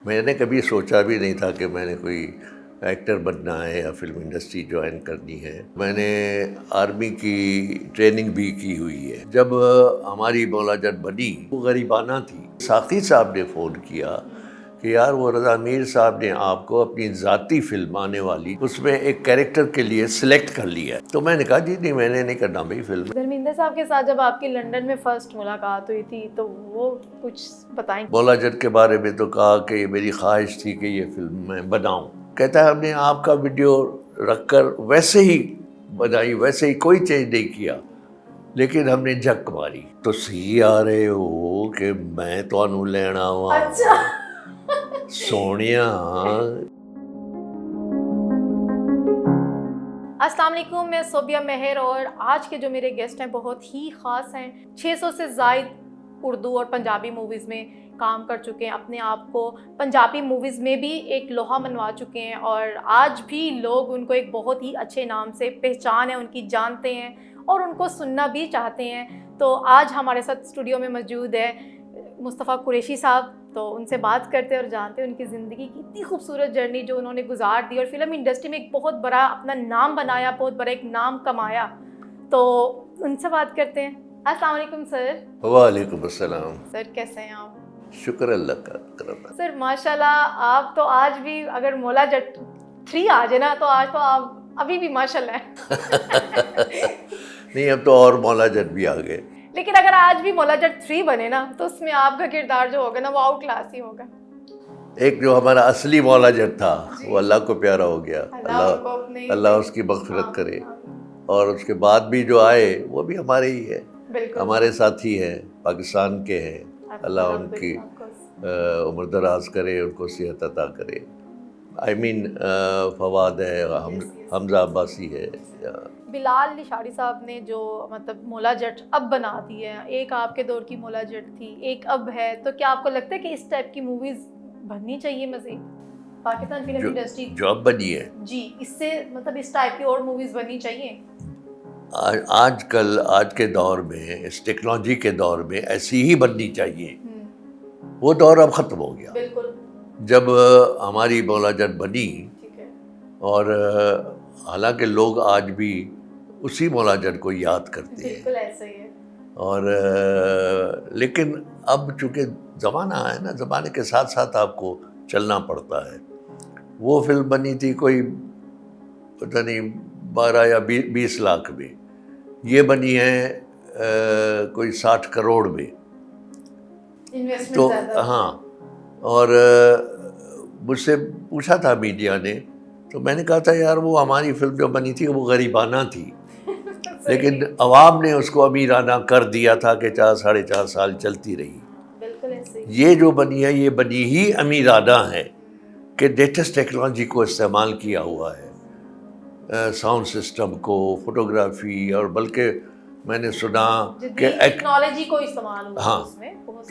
میں نے کبھی سوچا بھی نہیں تھا کہ میں نے کوئی ایکٹر بننا ہے یا فلم انڈسٹری جوائن کرنی ہے. میں نے آرمی کی ٹریننگ بھی کی ہوئی ہے. جب ہماری مولا جٹ بنی وہ غریبانہ تھی. ساقی صاحب نے فون کیا کہ یار وہ رضا میر صاحب نے آپ کو اپنی ذاتی فلم آنے والی اس میں ایک کیریکٹر کے لیے سلیکٹ کر لیا ہے. تو میں نے کہا جی نہیں میں نے نہیں کرنا بھائی فلم. دھرمیندر صاحب کے ساتھ جب آپ کی لنڈن میں فرسٹ ملاقات ہوئی تھی تو وہ کچھ بتائیں. مولا جٹ کے بارے میں تو کہا کہ یہ میری خواہش تھی کہ یہ فلم میں بناؤں. کہتا ہے ہم نے آپ کا ویڈیو رکھ کر ویسے ہی بنائی, ویسے ہی کوئی چینج نہیں کیا, لیکن ہم نے جھک ماری. تو سی آ رہے ہو کہ میں تو لینا ہوا سونیا. السلام علیکم, میں صوبیہ مہر اور آج کے جو میرے گیسٹ ہیں بہت ہی خاص ہیں. 600 سے زائد اردو اور پنجابی موویز میں کام کر چکے ہیں, اپنے آپ کو پنجابی موویز میں بھی ایک لوہا منوا چکے ہیں اور آج بھی لوگ ان کو ایک بہت ہی اچھے نام سے پہچان ہے ان کی, جانتے ہیں اور ان کو سننا بھی چاہتے ہیں. تو آج ہمارے ساتھ اسٹوڈیو میں موجود ہے مصطفیٰ قریشی صاحب. تو ان سے بات کرتے اور جانتے ہیں ان کی زندگی کی اتنی خوبصورت جرنی جو انہوں نے گزار دی اور فلم انڈسٹری میں ایک بہت بڑا اپنا نام بنایا, بہت بڑا ایک نام کمایا. تو ان سے بات کرتے ہیں. السلام علیکم سر. وعلیکم السلام. سر کیسے ہیں آپ؟ شکر اللہ کا کرم. سر ماشاء اللہ آپ تو آج بھی اگر مولا جٹ 3 آ جائے نا تو آج تو آپ ابھی بھی ماشاء اللہ ہے. نہیں اب تو اور مولا جٹ بھی آ گئے. لیکن اگر آج بھی مولا جٹ 3 بنے نا تو اس میں آپ کا کردار جو ہوگا نا وہ آؤٹ کلاس ہی ہوگا. ایک جو ہمارا اصلی مولا جٹ تھا وہ اللہ کو پیارا ہو گیا, اللہ اس کی مغفرت کرے. اور اس کے بعد بھی جو آئے وہ بھی ہمارے ہی ہے, ہمارے ساتھی ہیں, پاکستان کے ہیں. اللہ ان کی عمر دراز کرے, ان کو صحت عطا کرے. آئی مین فواد ہے, حمزہ عباسی ہے. بلال لشاڑی صاحب نے جو مطلب مولا جٹ اب بنا دی ہے, ایک آپ کے دور کی مولا جٹ تھی, ایک اب ہے, تو کیا آپ کو لگتا ہے کہ اس ٹائپ کی موویز بننی چاہیے مزید پاکستان فلم انڈسٹری جو اب بنی ہے جی, اس سے مطلب اس ٹائپ کی اور موویز بننی چاہیے؟ آج کے دور میں, اس ٹیکنالوجی کے دور میں ایسی ہی بننی چاہیے. وہ دور اب ختم ہو گیا. بالکل. جب ہماری مولا جٹ بنی اور حالانکہ لوگ آج بھی اسی مولا جٹ کو یاد کرتے ہیں, بالکل ایسا ہی ہے. اور لیکن اب چونکہ زمانہ ہے نا, زمانے کے ساتھ ساتھ آپ کو چلنا پڑتا ہے. وہ فلم بنی تھی کوئی پتہ نہیں 12 یا 20 لاکھ میں, یہ بنی ہے کوئی 60 کروڑ میں. تو ہاں, اور مجھ سے پوچھا تھا میڈیا نے, تو میں نے کہا تھا یار وہ ہماری فلم جو بنی تھی وہ غریبانہ تھی, لیکن عوام نے اس کو امیرانہ کر دیا تھا کہ 4.5 سال چلتی رہی. یہ جو بنی ہے یہ بنی ہی امیرانہ ہے کہ لیٹسٹ ٹیکنالوجی کو استعمال کیا ہوا ہے, ساؤنڈ سسٹم کو, فوٹوگرافی, اور بلکہ میں نے سنا کہ ٹیکنالوجی کو استعمال ہوا. ہاں,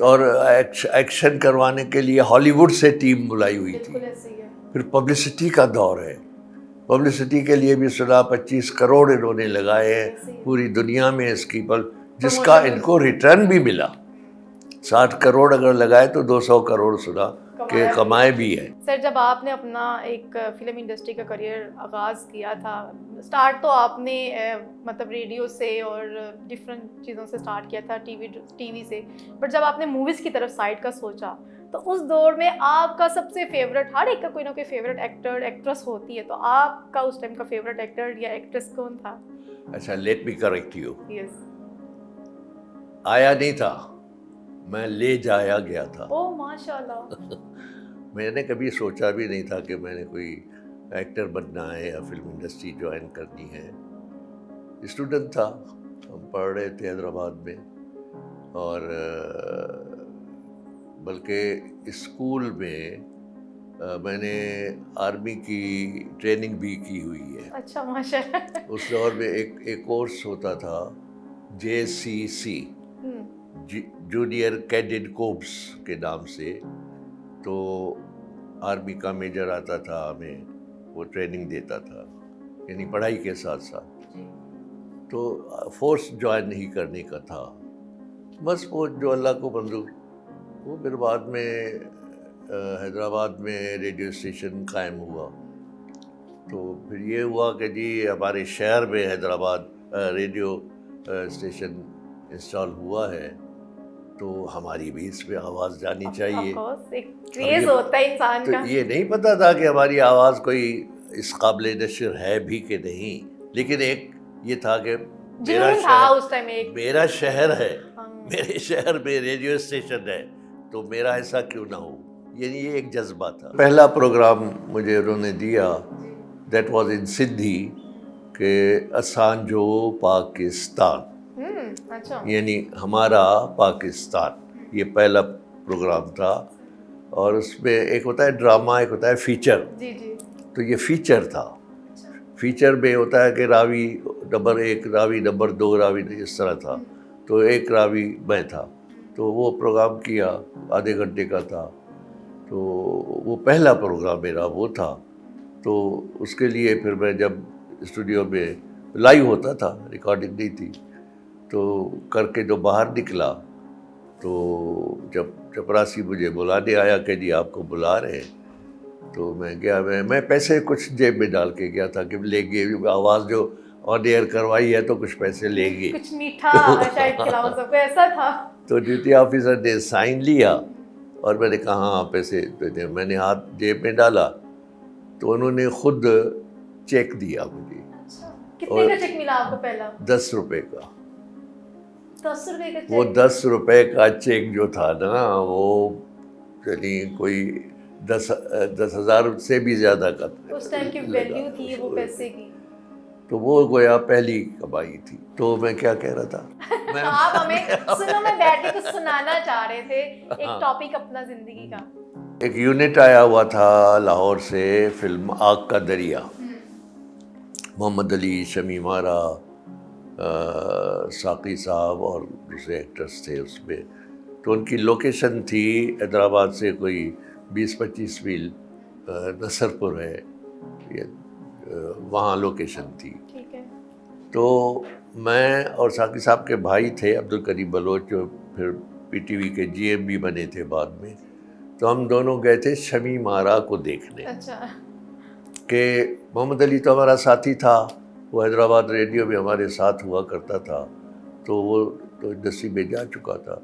اور ایکشن کروانے کے لیے ہالی ووڈ سے ٹیم بلائی ہوئی تھی. پھر پبلسٹی کا دور ہے, پبلسٹی کے لیے بھی سنا 25 کروڑ انہوں نے لگائے ہیں پوری دنیا میں اس کی, پر جس کا ان کو ریٹرن بھی ملا. 60 کروڑ اگر لگائے تو 200 کروڑ سنا کہ کمائے بھی ہے. سر جب آپ نے اپنا ایک فلم انڈسٹری کا کریئر آغاز کیا تھا, سٹارٹ تو آپ نے مطلب ریڈیو سے اور ڈفرینٹ چیزوں سے سٹارٹ کیا تھا, ٹی وی سے, بٹ جب آپ نے موویز کی طرف سائڈ کا سوچا تو اس دور میں آپ کا سب سے فیوریٹ, ہر ایک کا کوئی نہ کوئی فیوریٹ ایکٹر ایکٹریس ہوتی ہے, تو آپ کا اس ٹائم کا فیوریٹ ایکٹر یا ایکٹریس کون تھا؟ اچھا لیٹ می کریکٹ یو, یس, آیا نہیں تھا, میں لے جایا گیا تھا. اوہ ماشاء اللہ. میں نے کبھی سوچا بھی نہیں تھا کہ میں نے کوئی ایکٹر بننا ہے یا فلم انڈسٹری جوائن کرنی ہے. اسٹوڈنٹ تھا, ہم پڑھ رہے تھے حیدرآباد میں, اور بلکہ اسکول میں نے آرمی کی ٹریننگ بھی کی ہوئی ہے. اچھا ماشاء اللہ. اس دور میں ایک کورس ہوتا تھا JCC, جونیئر کیڈٹ کوپس کے نام سے. تو آرمی کا میجر آتا تھا, ہمیں وہ ٹریننگ دیتا تھا, یعنی پڑھائی کے ساتھ ساتھ. تو فورس جوائن نہیں کرنے کا تھا, بس وہ جو اللہ کو منظور. وہ پھر بعد میں حیدرآباد میں ریڈیو اسٹیشن قائم ہوا. تو پھر یہ ہوا کہ جی ہمارے شہر میں حیدرآباد ریڈیو اسٹیشن انسٹال ہوا ہے تو ہماری بھی اس پہ آواز جانی چاہیے. کریز ہوتا ہے انسان تو کا. یہ نہیں پتا تھا کہ ہماری آواز کوئی اس قابل نشر ہے بھی کہ نہیں, لیکن ایک یہ تھا کہ میرا شہر ہے, میرے شہر میں ریڈیو اسٹیشن ہے تو میرا ایسا کیوں نہ ہو. یعنی یہ ایک جذبہ تھا. پہلا پروگرام مجھے انہوں نے دیا دیٹ واز ان سندھی کہ اسانجو پاکستان, یعنی ہمارا پاکستان, یہ پہلا پروگرام تھا. اور اس میں ایک ہوتا ہے ڈرامہ, ایک ہوتا ہے فیچر. تو یہ فیچر تھا. فیچر میں ہوتا ہے کہ راوی نمبر 1, راوی نمبر 2, راوی اس طرح تھا. تو ایک راوی میں تھا. تو وہ پروگرام کیا, آدھے گھنٹے کا تھا. تو وہ پہلا پروگرام میرا وہ تھا. تو اس کے لیے پھر میں جب اسٹوڈیو میں لائیو ہوتا تھا, ریکارڈنگ نہیں تھی, تو کر کے جو باہر نکلا تو جب چپراسی مجھے بلانے آیا کہ جی آپ کو بلا رہے ہیں, تو میں گیا. میں پیسے کچھ جیب میں ڈال کے گیا تھا کہ لے گے, آواز جو آن ایئر کروائی ہے تو کچھ پیسے لے گے, کچھ میٹھا شاید کھلاؤ سب کو, ایسا تھا. تو ڈیوٹی آفیسر نے سائن لیا اور میں نے کہا ہاں پیسے دے. میں نے ہاتھ جیب میں ڈالا تو انہوں نے خود چیک دیا مجھے. کتنے کا چیک ملا آپ کو پہلا؟ 10 روپے کا. 10 روپے کا چیک؟ وہ 10 روپے کا چیک جو تھا نا, وہ یعنی کوئی 10,000 سے بھی زیادہ کا اس ٹائم کی ویلیو تھی وہ پیسے کی. تو وہ گویا پہلی کمائی تھی. تو میں کیا کہہ رہا تھا, آپ ہمیں سنو, میں بیٹھ کے کچھ سنانا چاہ رہے تھے ایک ٹاپک اپنا زندگی کا. ایک یونٹ آیا ہوا تھا لاہور سے, فلم آگ کا دریا. محمد علی, شمیم آرا, ساقی صاحب اور دوسرے ایکٹرس تھے اس میں. تو ان کی لوکیشن تھی حیدرآباد سے کوئی 20-25 میل, نصرپور ہے, وہاں لوکیشن تھی. تو میں اور ساقی صاحب کے بھائی تھے عبدالکریم بلوچ, جو پھر پی ٹی وی کے جی ایم بھی بنے تھے بعد میں. تو ہم دونوں گئے تھے شمیم آرا کو دیکھنے. کہ محمد علی تو ہمارا ساتھی تھا, وہ حیدرآباد ریڈیو میں ہمارے ساتھ ہوا کرتا تھا, تو وہ تو انڈسٹری میں جا چکا تھا.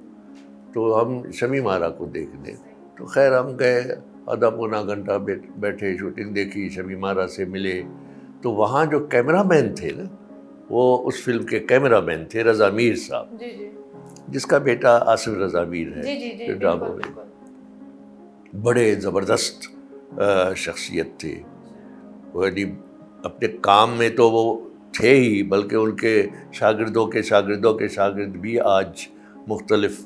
تو ہم شمیم آرا کو دیکھنے. تو خیر ہم گئے, آدھا پونا گھنٹہ بیٹھے, شوٹنگ دیکھی, شمیم آرا سے ملے. تو وہاں جو کیمرہ مین تھے نا, وہ اس فلم کے کیمرہ مین تھے رضا میر صاحب, جس کا بیٹا آصف رضا میر ہے ڈراموں میں. بڑے زبردست شخصیت تھے. وہ اپنے کام میں تو وہ تھے ہی, بلکہ ان کے شاگردوں کے شاگرد بھی آج مختلف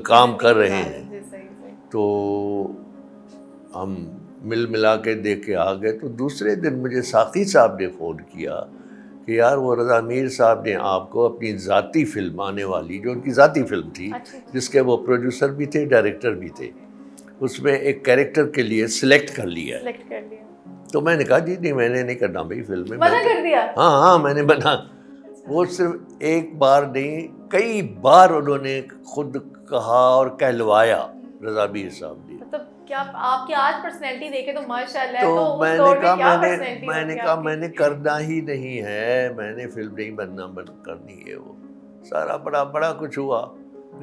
کام کر رہے ہیں. تو ہم ملا کے دیکھ کے آ گئے. تو دوسرے دن مجھے ساقی صاحب نے فون کیا کہ یار وہ رضا میر صاحب نے آپ کو اپنی ذاتی فلم آنے والی, جو ان کی ذاتی فلم تھی جس کے وہ پروڈیوسر بھی تھے, ڈائریکٹر بھی تھے, اس میں ایک کیریکٹر کے لیے سلیکٹ کر لیا. تو میں نے کہا جی نہیں, میں نے نہیں کرنا بھائی فلم میں. منع کر دیا؟ ہاں میں نے بنا. وہ صرف ایک بار نہیں, کئی بار انہوں نے خود کہا اور کہلوایا رضا میر صاحب نے. مطلب کیا آپ کی آج پرسنالٹی دیکھے تو ماشاءاللہ. تو میں نے کہا میں نے کرنا ہی نہیں ہے, میں نے فلم نہیں بننا کرنی ہے. وہ سارا بڑا کچھ ہوا.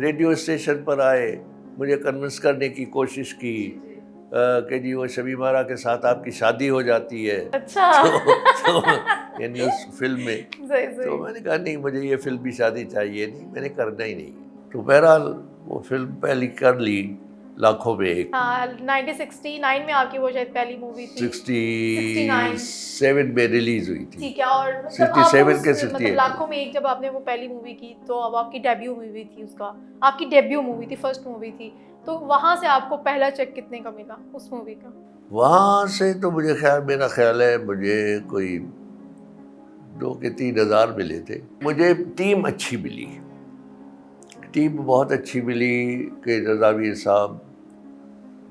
ریڈیو اسٹیشن پر آئے, مجھے کنونس کرنے کی کوشش کی کہ جی وہ شمیم آرا کے ساتھ آپ کی شادی ہو جاتی ہے. اچھا. یعنی اس فلم میں. تو میں نے کہا نہیں, مجھے یہ فلم بھی شادی چاہیے نہیں, میں نے کرنا ہی نہیں. تو بہرحال وہ فلم پہلی کر لی لاکھوں میں ایک. 1969 میں آپ کی وہ شاید پہلی مووی تھی. 67 میں ریلیز ہوئی تھی. ٹھیک ہے. اور 67 کے 68 لاکھوں میں ایک جب آپ نے وہ پہلی مووی کی تو اب آپ کی ڈیبیو مووی تھی, اس کا آپ کی ڈیبیو مووی تھی, فرسٹ مووی تھی. تو وہاں سے آپ کو پہلا چیک کتنے کا ملا اس مووی کا؟ وہاں سے تو میرا خیال ہے مجھے کوئی 2,000 3,000 ملے تھے. مجھے ٹیم اچھی ملی, ٹیم بہت اچھی ملی کہ رضا میر صاحب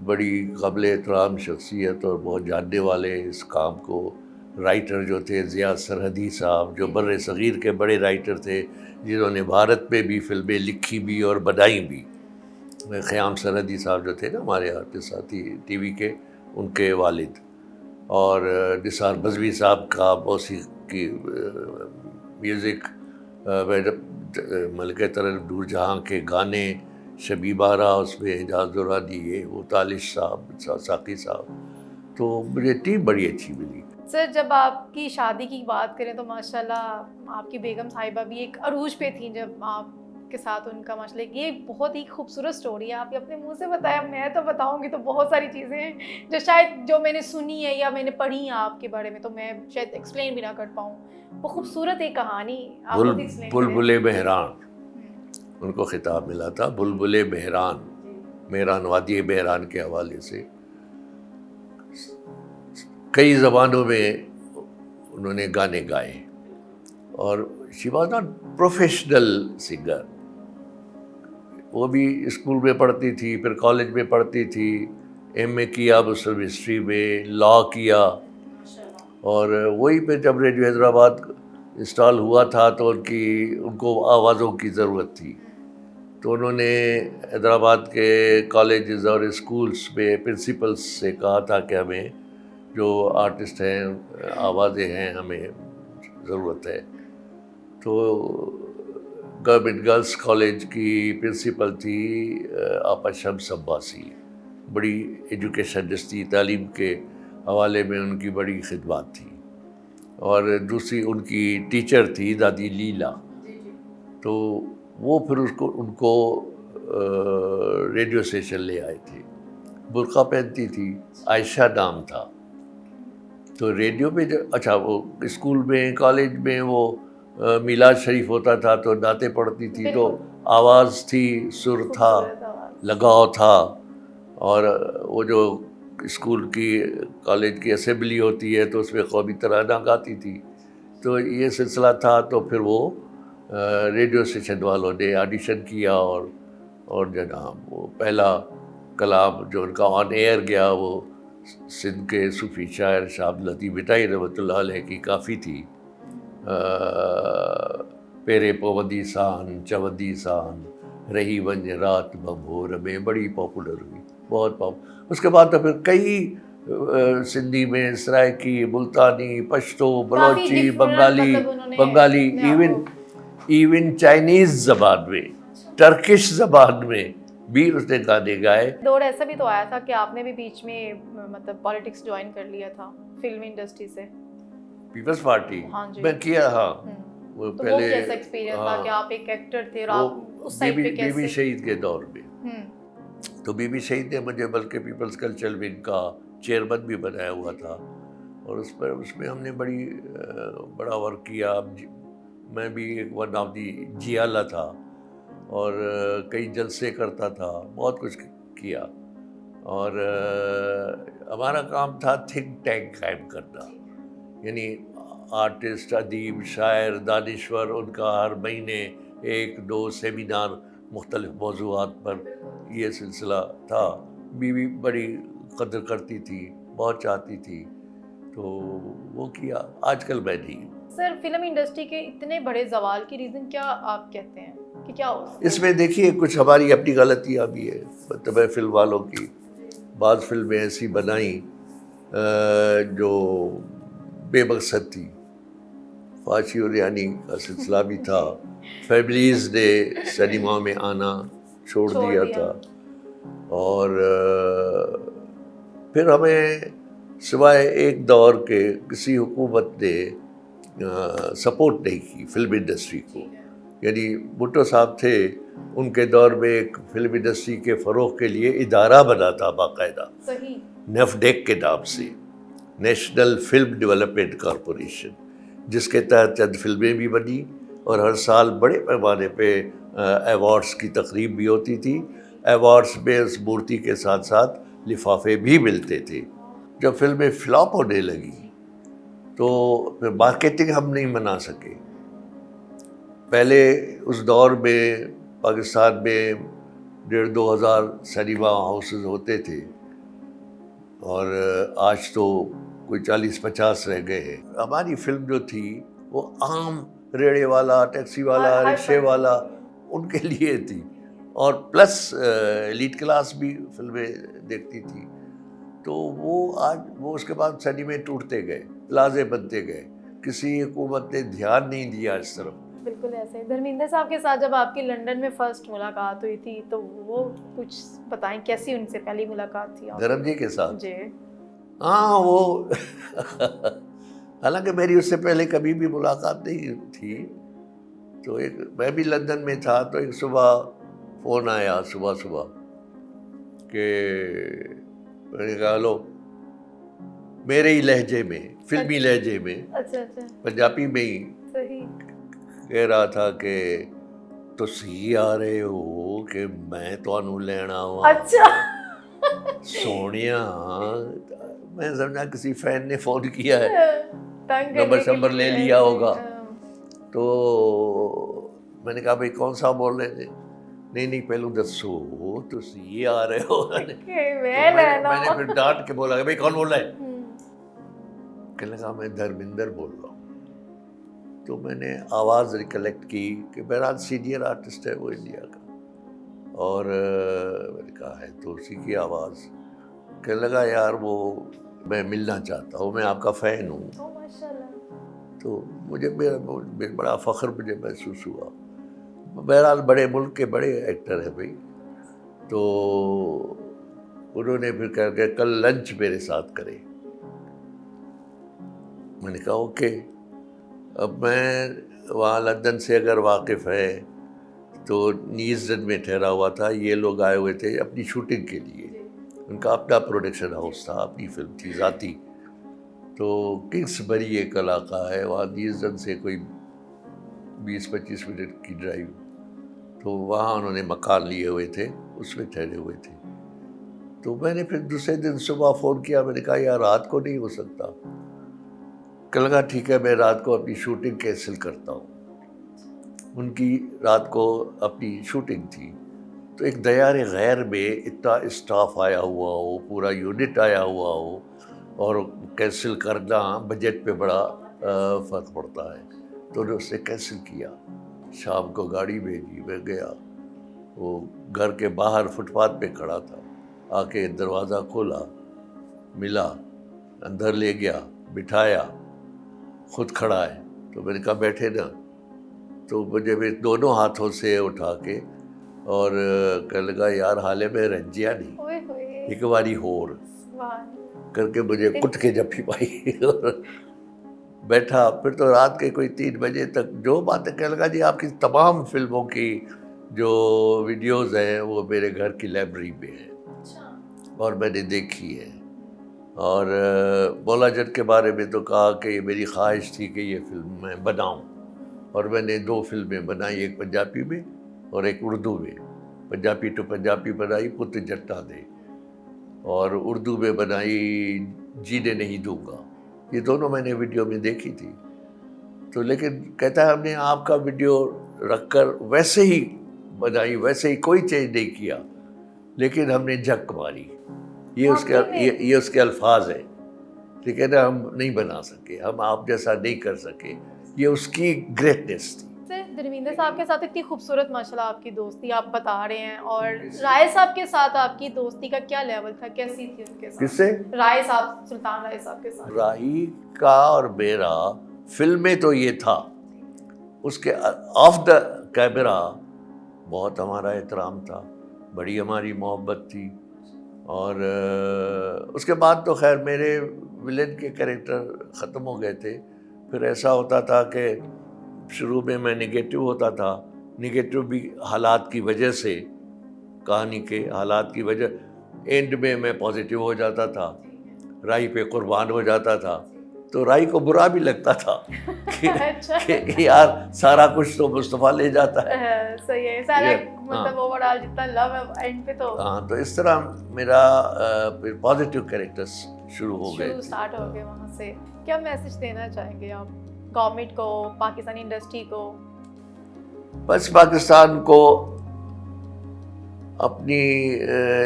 بڑی قابل احترام شخصیت اور بہت جاننے والے اس کام کو. رائٹر جو تھے ضیاء سرحدی صاحب, جو بر صغیر کے بڑے رائٹر تھے, جنہوں نے بھارت میں بھی فلمیں لکھی بھی اور بنائی بھی. خیام سرحدی صاحب جو تھے نا ہمارے آرٹسٹ ساتھی ٹی وی کے، ان کے والد، اور نثار بزوی صاحب کا موسیقی میوزک، ملکہ طرف دور جہاں کے گانے، شبی بارہ اس میں، اعجاز دورانی، یہ وہ، تالش صاحب، ساقی صاحب، تو مجھے ٹیم بڑی اچھی ملی۔ سر جب آپ کی شادی کی بات کریں تو ماشاءاللہ آپ کی بیگم صاحبہ بھی ایک عروج پہ تھیں جب آپ کے ساتھ ان کا ماشاءاللہ، یہ بہت ہی خوبصورت سٹوری ہے، آپ اپنے منہ سے بتایا، میں تو بتاؤں گی تو بہت ساری چیزیں ہیں جو شاید جو میں نے سنی ہے یا میں نے پڑھی ہیں آپ کے بارے میں، تو میں شاید ایکسپلین بھی نہ کر پاؤں۔ وہ خوبصورت ایک کہانی آپ خود ایکسپلین کریں۔ بلبل بہران، ان کو خطاب ملا تھا بلبل بہران، مہران، وادی بہران کے حوالے سے۔ کئی زبانوں میں انہوں نے گانے گائے، اور she was not professional singer, وہ بھی اسکول میں پڑھتی تھی، پھر کالج میں پڑھتی تھی، ایم اے کیا مسلم ہسٹری میں، لا کیا، اور وہی پہ جب ریڈیو حیدرآباد انسٹال ہوا تھا تو ان کو آوازوں کی ضرورت تھی، تو انہوں نے حیدرآباد کے کالجز اور اسکولس میں پرنسپلس سے کہا تھا کہ ہمیں جو آرٹسٹ ہیں، آوازیں ہیں، ہمیں ضرورت ہے۔ تو گورنمنٹ گرلس کالج کی پرنسپل تھی آپا شمس عباسی، بڑی ایجوکیشنسٹ تھی، تعلیم کے حوالے میں ان کی بڑی خدمات تھی، اور دوسری ان کی ٹیچر تھی دادی لیلا، تو وہ پھر ان کو ریڈیو اسٹیشن لے آئے تھے۔ برقع پہنتی تھی، عائشہ نام تھا، تو ریڈیو پہ اچھا، وہ اسکول میں کالج میں وہ میلاد شریف ہوتا تھا تو نعتیں پڑھتی تھی، تو آواز تھی، سر تھا، لگاؤ تھا، اور وہ جو اسکول کی کالج کی اسمبلی ہوتی ہے تو اس میں قومی ترانہ گاتی تھی، تو یہ سلسلہ تھا۔ تو پھر وہ ریڈیو اسٹیشن والوں نے آڈیشن کیا، اور جناب وہ پہلا کلام جو ان کا آن ایئر گیا وہ سندھ کے صوفی شاعر شاہ عبد اللطیف بھٹائی رحمۃ اللہ علیہ کی کافی تھی، پیرے پوندی سان چوندی سان رہی ونج رات ببھور میں، بڑی پاپولر ہوئی، بہت اس کے بعد تو پھر کئی سندھی میں، سرائکی، ملتانی، پشتو، بلوچی، بنگالی، ایون چائنیز زبان میں، ٹرکش زبان میں بھی اس نے گانے گائے۔ دور ایسا بھی تو آیا تھا کہ آپ نے بھی بیچ میں مطلب پالیٹکس جوائن کر لیا تھا فلم انڈسٹری سے، پیپلز پارٹی میں کیا، ہاں، وہ تو وہ پہلے کیسا ایکسپیرینس تھا کہ آپ ایک ایکٹر تھے اور آپ اس سائڈ پہ کیسے؟ بی بی شہید کے دور میں، تو بی بی شہید نے مجھے بلکہ پیپلز کلچرل ونگ کا چیئرمین بھی بنایا ہوا تھا، اور اس میں ہم نے بڑا ورک کیا۔ میں بھی ایک ون آف دی جیالہ تھا، اور کئی جلسے کرتا تھا، بہت کچھ کیا، اور ہمارا کام تھا تھنک ٹینک قائم کرنا، یعنی آرٹسٹ، ادیب، شاعر، دانشور، ان کا ہر مہینے 1-2 سیمینار مختلف موضوعات پر، یہ سلسلہ تھا۔ بیوی بڑی قدر کرتی تھی، بہت چاہتی تھی، تو وہ کیا۔ آج کل میں نہیں۔ سر فلم انڈسٹری کے اتنے بڑے زوال کی ریزن کیا آپ کہتے ہیں کہ کیا ہو؟ اس میں دیکھیے کچھ ہماری اپنی غلطیاں بھی ہے، مطلب فلم والوں کی، بعض فلمیں ایسی بنائیں جو بے مقصد تھی، فاشی اور یعنی کا سلسلہ بھی تھا، فیملیز نے سنیما میں آنا چھوڑ دیا تھا، اور پھر ہمیں سوائے ایک دور کے کسی حکومت نے سپورٹ نہیں کی فلم انڈسٹری کو، یعنی بھٹو صاحب تھے، ان کے دور میں ایک فلم انڈسٹری کے فروغ کے لیے ادارہ بنا تھا باقاعدہ، نیفڈیک کے نام سے، نیشنل فلم ڈیولپمنٹ کارپوریشن، جس کے تحت چند فلمیں بھی بنی، اور ہر سال بڑے پیمانے پہ ایوارڈس کی تقریب بھی ہوتی تھی۔ ایوارڈس میں اس مورتی کے ساتھ ساتھ لفافے بھی ملتے تھے۔ جب فلمیں فلاپ ہونے لگی تو پھر مارکیٹنگ ہم نہیں بنا سکے۔ پہلے اس دور میں پاکستان میں 1,500-2 ہزار سنیما ہاؤسز ہوتے تھے، اور آج تو کوئی 40-50 رہ گئے ہیں۔ ہماری فلم جو تھی وہ عام ریڑے والا، ٹیکسی والا، رکشے والا، ان کے لیے تھی، اور پلس ایلیٹ کلاس بھی فلمیں دیکھتی تھی. تو وہ اس کے بعد سنیمے ٹوٹتے گئے, پلازے بنتے گئے, کسی حکومت نے دھیان نہیں دیا اس طرف. بالکل ایسے. دھرمیندر صاحب کے ساتھ جب آپ کی لنڈن میں فرسٹ ملاقات ہوئی تھی تو وہ کچھ بتائیں, کیسی ان سے پہلی ملاقات تھی آپ دھرم جی کے ساتھ؟ جی. ہاں وہ حالانکہ میری اس سے پہلے کبھی بھی ملاقات نہیں تھی. تو میں بھی لندن میں تھا تو ایک صبح فون آیا صبح کہ میں نے کہا لو, میرے ہی لہجے میں, فلمی لہجے میں, اچھا پنجابی میں ہی صحیح کہہ رہا تھا کہ تسی آ رہے ہو کہ میں تانوں لینا وا. اچھا سونیا, میں سمجھا کسی فین نے فون کیا ہے, تنگ نمبر کرنے شمبر کے لے لیے. لیا ہوگا. تو میں نے کہا بھائی کون سا بول رہے تھے؟ نہیں پہلو دسو تسی آ رہے ہو. میں نے پھر ڈانٹ کے بولا کہ بھائی کون بول رہا ہے؟ کہنے لگا میں دھرمیندر بول رہا ہوں. تو میں نے آواز ریکلیکٹ کی کہ بہرحال سینئر آرٹسٹ ہے وہ انڈیا کا, اور میں نے کہا ہے تو اسی کی آواز. کہنے لگا یار وہ میں ملنا چاہتا ہوں, میں آپ کا فین ہوں. تو مجھے بڑا فخر مجھے محسوس ہوا. بہرحال بڑے ملک کے بڑے ایکٹر ہیں بھائی. تو انہوں نے پھر کہا کہ کل لنچ میرے ساتھ کرے. میں نے کہا اوکے. اب میں وہاں لندن سے اگر واقف ہے تو نیوزلینڈ میں ٹھہرا ہوا تھا. یہ لوگ آئے ہوئے تھے اپنی شوٹنگ کے لیے. ان کا اپنا پروڈکشن ہاؤس تھا, اپنی فلم تھی ذاتی. تو کنگس بری ایک علاقہ ہے وہاں نیوزلینڈ سے کوئی 20-25 منٹ کی ڈرائیو. تو وہاں انہوں نے مکان لیے ہوئے تھے, اس میں ٹھہرے ہوئے تھے. تو میں نے پھر دوسرے دن صبح فون کیا. میں نے کہا یار رات کو نہیں ہو سکتا. کہ لگا ٹھیک ہے میں رات کو اپنی شوٹنگ کینسل کرتا ہوں. ان کی رات کو اپنی شوٹنگ تھی. تو ایک دیار غیر میں اتنا اسٹاف آیا ہوا ہو, پورا یونٹ آیا ہوا ہو, اور کینسل کرنا بجٹ پہ بڑا فرق پڑتا ہے. تو نے اس نے کینسل کیا. شام کو گاڑی بھیجی, میں گیا. وہ گھر کے باہر فٹ پاتھ پہ کھڑا تھا. آ کے دروازہ کھولا, ملا, اندر لے گیا, بٹھایا, خود کھڑا ہے. تو میں نے کہا بیٹھے نا. تو مجھے بھی دونوں ہاتھوں سے اٹھا کے اور کہنے لگا یار حالے میں رنجیا نہیں, ایک باری ہور کر کے مجھے کٹ کے جپھی پائی اور بیٹھا. پھر تو رات کے کوئی 3 بجے تک جو باتیں کہنے لگا جی آپ کی تمام فلموں کی جو ویڈیوز ہیں وہ میرے گھر کی لائبریری میں ہیں اور میں نے دیکھی ہے. اور مولا جٹ کے بارے میں تو کہا کہ یہ میری خواہش تھی کہ یہ فلم میں بناؤں, اور میں نے 2 فلمیں بنائی, ایک پنجابی میں اور ایک اردو میں. پنجابی ٹو پنجابی بنائی پت جٹا دے, اور اردو میں بنائی جینے نہیں دوں گا. یہ دونوں میں نے ویڈیو میں دیکھی تھی. تو لیکن کہتا ہے ہم نے آپ کا ویڈیو رکھ کر ویسے ہی بنائی, ویسے ہی کوئی چینج نہیں کیا, لیکن ہم نے جھک ماری. یہ اس کے الفاظ ہیں. ٹھیک ہے نا, ہم نہیں بنا سکے, ہم آپ جیسا نہیں کر سکے. یہ اس کی گریٹنیس تھی. دھرمیندر صاحب کے ساتھ اتنی خوبصورت ماشاءاللہ آپ کی دوستی آپ بتا رہے ہیں, اور رائے صاحب کے ساتھ آپ کی دوستی کا کیا لیول تھا, کیسی تھی ان کے ساتھ؟ کس سے؟ رائے صاحب, سلطان رائے صاحب کے ساتھ. راہی کا اور میرا فلم میں تو یہ تھا, اس کے آف دا کیمرہ بہت ہمارا احترام تھا, بڑی ہماری محبت تھی. اور اس کے بعد تو خیر میرے ولن کے کریکٹر ختم ہو گئے تھے. پھر ایسا ہوتا تھا کہ شروع میں نگیٹو ہوتا تھا, نگیٹو بھی حالات کی وجہ سے, کہانی کے حالات کی وجہ. اینڈ میں پازیٹیو ہو جاتا تھا, رائی پہ قربان ہو جاتا تھا. تو رائی کو برا بھی لگتا تھا کہ یار سارا کچھ تو مصطفیٰ لے جاتا ہے. صحیح ہے, سارا مطلب اوور آل جتنا لو ہے اینڈ پہ تو. ہاں, تو اس طرح میرا پازیٹیو کریکٹرز شروع ہو گئے, اسٹارٹ ہو گئے وہاں سے. کیا میسج دینا چاہیں گے آپ گورنمنٹ کو, پاکستانی انڈسٹری کو؟ بس پاکستان کو, اپنی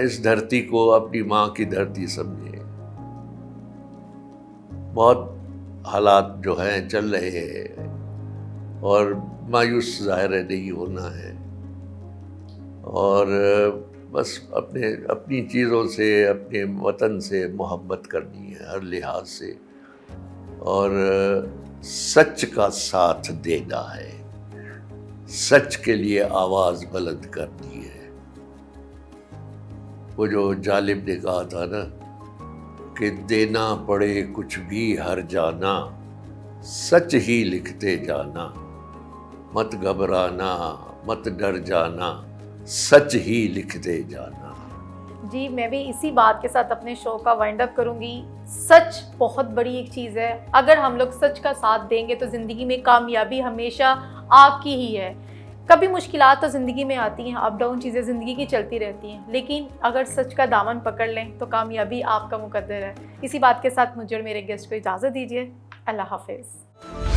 اس دھرتی کو اپنی ماں کی دھرتی سمجھے. بہت حالات جو ہیں چل رہے ہیں, اور مایوس ظاہر ہے نہیں ہونا ہے. اور بس اپنی چیزوں سے، اپنے وطن سے محبت کرنی ہے ہر لحاظ سے، اور سچ کا ساتھ دینا ہے، سچ کے لیے آواز بلند کرنی ہے۔ وہ جو جالب نے کہا تھا نا کہ دینا پڑے کچھ بھی ہر جانا، سچ ہی لکھتے جانا، مت گھبرانا مت ڈر جانا، سچ ہی لکھتے جانا۔ جی میں بھی اسی بات کے ساتھ اپنے شو کا وائنڈ اپ کروں گی۔ سچ بہت بڑی ایک چیز ہے، اگر ہم لوگ سچ کا ساتھ دیں گے تو زندگی میں کامیابی ہمیشہ آپ کی ہی ہے۔ کبھی مشکلات تو زندگی میں آتی ہیں، اپ ڈاؤن چیزیں زندگی کی چلتی رہتی ہیں، لیکن اگر سچ کا دامن پکڑ لیں تو کامیابی آپ کا مقدر ہے۔ اسی بات کے ساتھ مجھے اور میرے گیسٹ کو اجازت دیجیے۔ اللہ حافظ۔